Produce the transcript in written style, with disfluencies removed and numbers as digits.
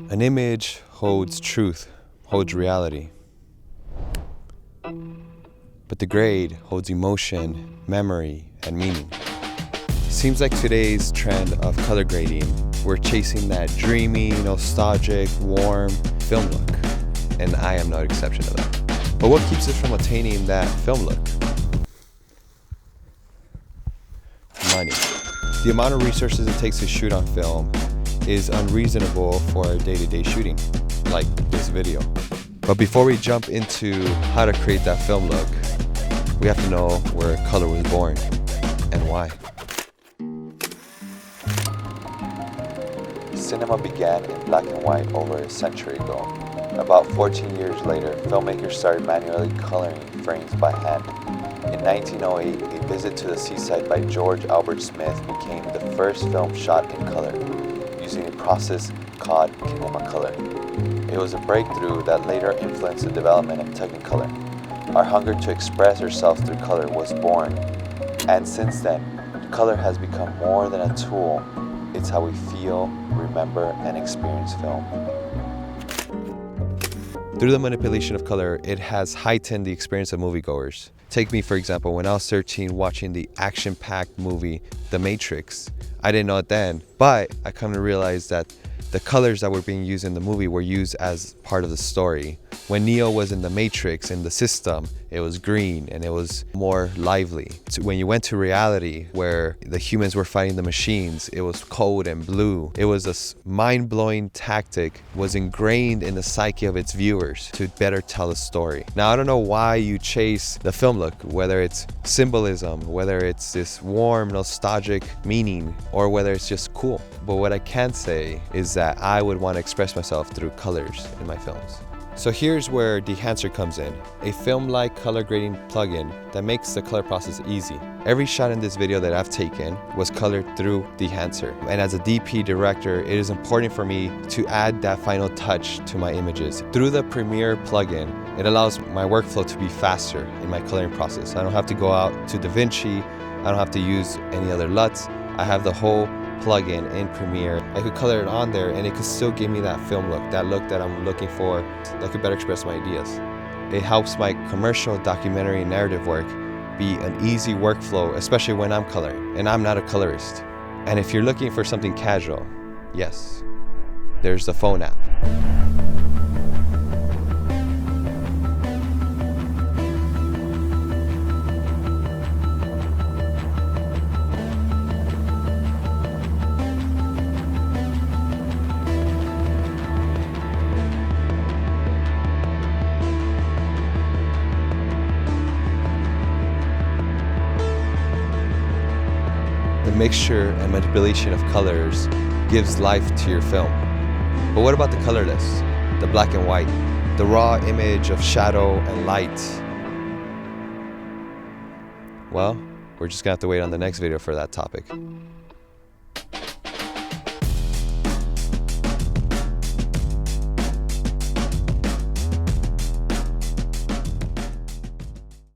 An image holds truth, holds reality. But the grade holds emotion, memory, and meaning. Seems like today's trend of color grading, we're chasing that dreamy, nostalgic, warm film look. And I am no exception to that. But what keeps us from attaining that film look? Money. The amount of resources it takes to shoot on film is unreasonable for day-to-day shooting, like this video. But before we jump into how to create that film look, we have to know where color was born and why. Cinema began in black and white over a century ago. About 14 years later, filmmakers started manually coloring frames by hand. In 1908, a visit to the seaside by George Albert Smith became the first film shot in color, using a process called kinemacolor. It was a breakthrough that later influenced the development of Technicolor. Our hunger to express ourselves through color was born, and since then, color has become more than a tool. It's how we feel, remember, and experience film. Through the manipulation of color, it has heightened the experience of moviegoers. Take me, for example, when I was 13 watching the action-packed movie The Matrix. I didn't know it then, but I come to realize that the colors that were being used in the movie were used as part of the story. When Neo was in the Matrix, in the system, it was green and it was more lively. So when you went to reality, where the humans were fighting the machines, it was cold and blue. It was a mind-blowing tactic, was ingrained in the psyche of its viewers to better tell a story. Now, I don't know why you chase the film look, whether it's symbolism, whether it's this warm, nostalgic meaning, or whether it's just cool. But what I can say is that I would want to express myself through colors in my films. So here's where Dehancer comes in, a film-like color grading plugin that makes the color process easy. Every shot in this video that I've taken was colored through Dehancer. And as a DP director, it is important for me to add that final touch to my images. Through the Premiere plugin, it allows my workflow to be faster in my coloring process. I don't have to go out to DaVinci, I don't have to use any other LUTs. I have the whole plugin in Premiere. I could color it on there and it could still give me that film look that I'm looking for, that could better express my ideas. It helps my commercial, documentary, and narrative work be an easy workflow, especially when I'm coloring, and I'm not a colorist. And if you're looking for something casual, yes, there's the phone app. The mixture and manipulation of colors gives life to your film. But what about the colorless, the black and white, the raw image of shadow and light? Well, we're just gonna have to wait on the next video for that topic.